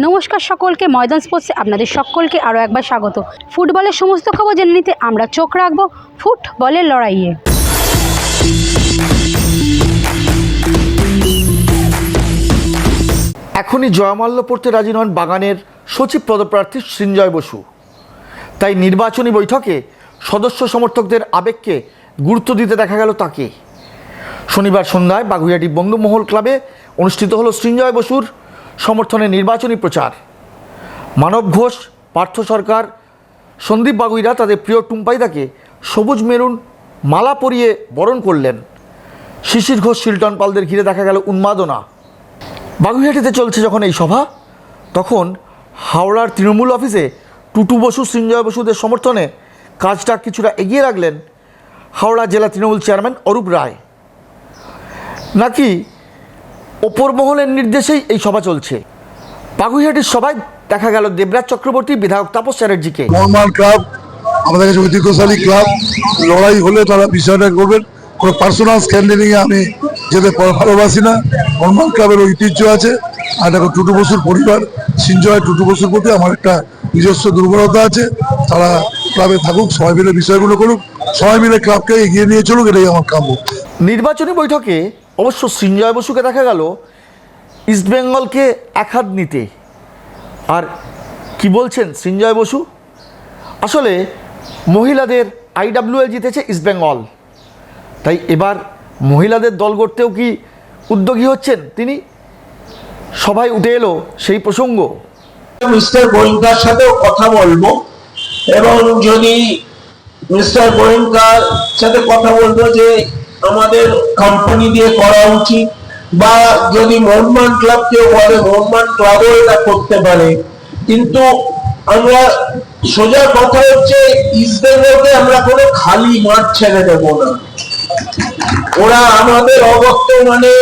নমস্কার সকলকে, ময়দান স্পোর্টসে আপনাদের সকলকে আরও একবার স্বাগত। ফুটবলের সমস্ত খবর জেনে নিতে আমরা চোখ রাখবো ফুটবলের লড়াইয়ে। এখনই জয়মাল্য পড়তে রাজি নন বাগানের সচিব পদপ্রার্থী সৃঞ্জয় বসু। তাই নির্বাচনী বৈঠকে সদস্য সমর্থকদের আবেগকে গুরুত্ব দিতে দেখা গেল তাকে। শনিবার সন্ধ্যায় বাগুইআটি বন্ধুমহল ক্লাবে অনুষ্ঠিত হলো সৃঞ্জয় বসুর সমর্থনে নির্বাচনী প্রচার। মানব ঘোষ, পার্থ সরকার, সন্দীপ বাগুইরা তাদের প্রিয় টুম্পাইদাকে সবুজ মেরুন মালা পরিয়ে বরণ করলেন। শিশির ঘোষ, শিল্টন পালদের ঘিরে দেখা গেল উন্মাদনা। বাগুইআটিতে চলছে যখন এই সভা, তখন হাওড়ার তৃণমূল অফিসে টুটু বসু সৃঞ্জয় বসুদের সমর্থনে কাজটা কিছুটা এগিয়ে রাখলেন হাওড়া জেলা তৃণমূল চেয়ারম্যান অরূপ রায়। নাকি ওপর মহলের নির্দেশেই এই সভা চলছে। বাগুইআটির সভায় দেখা গেল দেবরাজ চক্রবর্তী, বিধায়ক তাপস চ্যাটার্জিকে। মোহনবাগান ক্লাব আমাদের কাছে ঐতিহ্যশালী ক্লাব, লড়াই হলে তারা বিষয়টা করবেন। কোনো পার্সোনাল স্ক্যান্ডেলিংয়ে আমি যেতে ভালোবাসি না। মোহনবাগান ক্লাবের ঐতিহ্য আছে, আর দেখো টুটু বসুর পরিবার, সৃঞ্জয় টুটু বসুর প্রতি আমার একটা নিজস্ব দুর্বলতা আছে। তারা ক্লাবে থাকুক, সবাই মিলে বিষয়গুলো করুক, সবাই মিলে ক্লাবকে এগিয়ে নিয়ে চলুক, এটাই আমার কাম্য। নির্বাচনী বৈঠকে অবশ্য সৃঞ্জয় বসুকে দেখা গেল ইস্টবেঙ্গলকে এক হাত নিতে। আর কি বলছেন সৃঞ্জয় বসু? আসলে মহিলাদের IWL জিতেছে ইস্টবেঙ্গল, তাই এবার মহিলাদের দল গড়তেও কি উদ্যোগী হচ্ছেন তিনি? সবাই উঠে এলো সেই প্রসঙ্গ। মিস্টার গোয়েঙ্কার সাথেও কথা বলবো, এবং যদি মিস্টার গোয়েঙ্কার সাথে কথা বলবো যে আমাদের কোম্পানি দিয়ে করা উচিত, বা যদি মোহনবাগান ক্লাব কেউ বলে মোহনবাগান ক্লাবও এটা করতে পারে। কিন্তু আমরা সোজা কথা হচ্ছে, ইস্টবেঙ্গলকে আমরা কোনো খালি মাঠ ছেড়ে দেবো না। ওরা আমাদের অবর্তমানে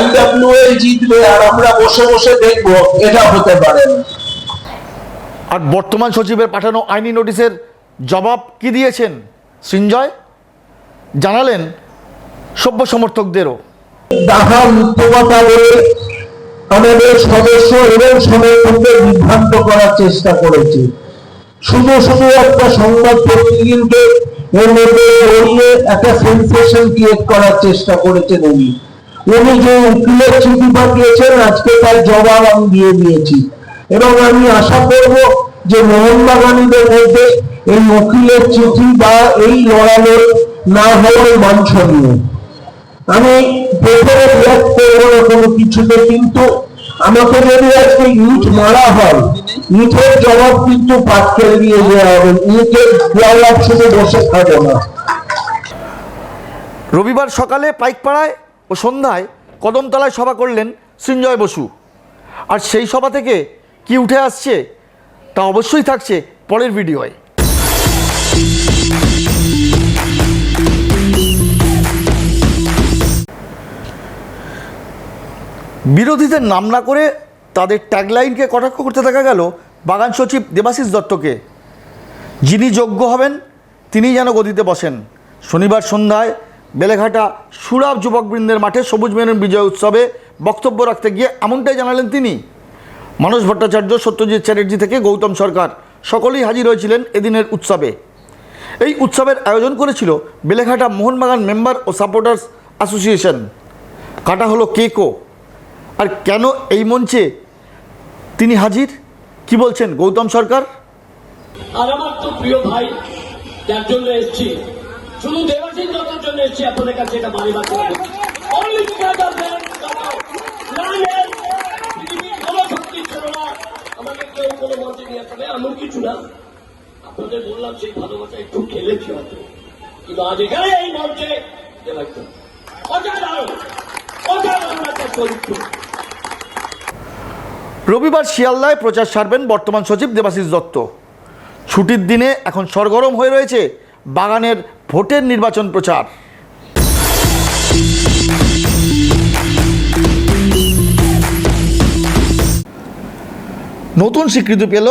IWL জিতবে আর আমরা বসে বসে দেখবো, এটা হতে পারে না। আর বর্তমান সচিবের পাঠানো আইনি নোটিশের জবাব কি দিয়েছেন সৃঞ্জয়? জানালেন সভ্য সমর্থকদেরও। ডাহা মিথ্যকথা বলে আমাদের সদস্য এবং সমর্থকদের বিভ্রান্ত করার চেষ্টা করেছে। শুধু শুধু একটা সংবাদ প্রতিনিধিকে এর মধ্যে জড়িয়ে একটা সেন্সেশন ক্রিয়েট করার চেষ্টা করেছেন উনি। উনি যে উকিলের চিঠি পাঠিয়েছেন, আজকে তার জবাব আমি দিয়ে দিয়েছি, এবং আমি আশা করব যে মোহনবাগানীদের মধ্যে এই উকিলের চিঠি বা এই লড়াইয়ের না হওয়ার বাঞ্ছনীয়। আমি প্রথমে রিয়াক্ট করবো না কোনো কিছুতে, কিন্তু আমাকে যদি আজকে ইট মারা হয়, ইটের জবাব কিন্তু পাটকেল দিয়ে দেওয়া হবে। ইটের জবাব শুধু বসে থাকবে না। রবিবার সকালে পাইকপাড়ায় ও সন্ধ্যায় কদমতলায় সভা করলেন সৃঞ্জয় বসু। আর সেই সভা থেকে কি উঠে আসছে তা অবশ্যই থাকছে পরের ভিডিওয়। বিরোধীদের নাম না করে তাদের ট্যাগলাইনকে কটাক্ষ করতে দেখা গেল বাগান সচিব দেবাশিস দত্তকে। যিনি যোগ্য হবেন তিনিই যেন গদিতে বসেন। শনিবার সন্ধ্যায় বেলেঘাটা সুরাব যুবকবৃন্দের মাঠে সবুজ মেরুন বিজয় উৎসবে বক্তব্য রাখতে গিয়ে এমনটাই জানালেন তিনি। মানস ভট্টাচার্য, সত্যজিৎ চ্যাটার্জি থেকে গৌতম সরকার সকলেই হাজির হয়েছিলেন এদিনের উৎসবে। এই উৎসবের আয়োজন করেছিল বেলেঘাটা মোহনবাগান মেম্বার ও সাপোর্টার্স অ্যাসোসিয়েশন। কাটা হলো কেকও। আর কেন এই মঞ্চে তিনি হাজির, কি বলছেন গৌতম সরকার? আর আমার তো প্রিয় ভাই, যার জন্য এসেছি, শুধু দেবাশিস দত্তের জন্য এসেছি আপনাদের কাছে, এটা মানি বাকি আমাকে কেউ কোনো মঞ্চে নিয়ে আসবে এমন কিছু না। আপনাদের বললাম সেই ভালোবাসা একটু খেলেছি হয়তো, কিন্তু আজ এখানে এই মঞ্চে অসাধারণ অসাধারণ একটা চরিত্র। রবিবার শিয়ালদায় প্রচার সারবেন বর্তমান সচিব দেবাশিস দত্ত। ছুটির দিনে এখন সরগরম হয়ে রয়েছে বাগানের ভোটের নির্বাচন প্রচার। নতুন স্বীকৃতি পেল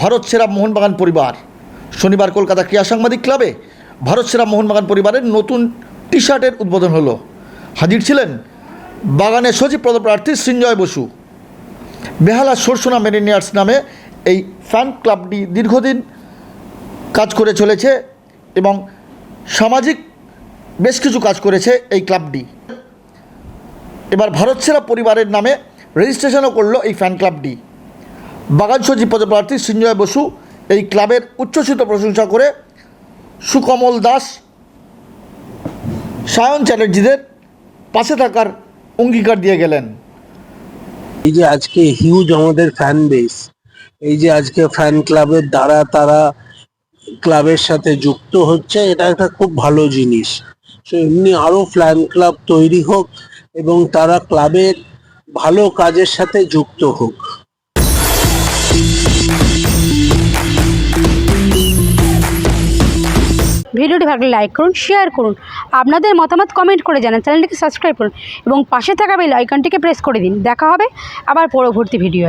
ভারত সেরা মোহনবাগান পরিবার। শনিবার কলকাতা ক্রীড়া সাংবাদিক ক্লাবে ভারত সেরা মোহনবাগান পরিবারের নতুন টি শার্টের উদ্বোধন হলো। হাজির ছিলেন বাগানের সচিব পদপ্রার্থী সৃঞ্জয় বসু। বেহালা সরসোনা মেরিনিয়ার্স নামে এই ফ্যান ক্লাবটি দীর্ঘদিন কাজ করে চলেছে এবং সামাজিক বেশ কিছু কাজ করেছে এই ক্লাবটি। এবার ভারত সেরা পরিবারের নামে রেজিস্ট্রেশনও করলো এই ফ্যান ক্লাবটি। বাগান সচিব পদপ্রার্থী সৃঞ্জয় বসু এই ক্লাবের উচ্ছ্বসিত প্রশংসা করে সুকমল দাস, সায়ন চ্যাটার্জিদের পাশে থাকার অঙ্গীকার দিয়ে গেলেন। এই যে আজকে হিউজ আমাদের ফ্যান বেস, এই যে আজকে ফ্যান ক্লাবের দ্বারা তারা ক্লাবের সাথে যুক্ত হচ্ছে, এটা একটা খুব ভালো জিনিস। তো এমনি আরো ফ্যান ক্লাব তৈরি হোক এবং তারা ক্লাবের ভালো কাজের সাথে যুক্ত হোক। ভিডিওটি ভালো লাগলে লাইক করুন, শেয়ার করুন, আপনাদের মতামত কমেন্ট করে জানান, চ্যানেলটিকে সাবস্ক্রাইব করুন এবং পাশে থাকা বেল আইকনটিকে প্রেস করে দিন। দেখা হবে আবার পরবর্তী ভিডিও।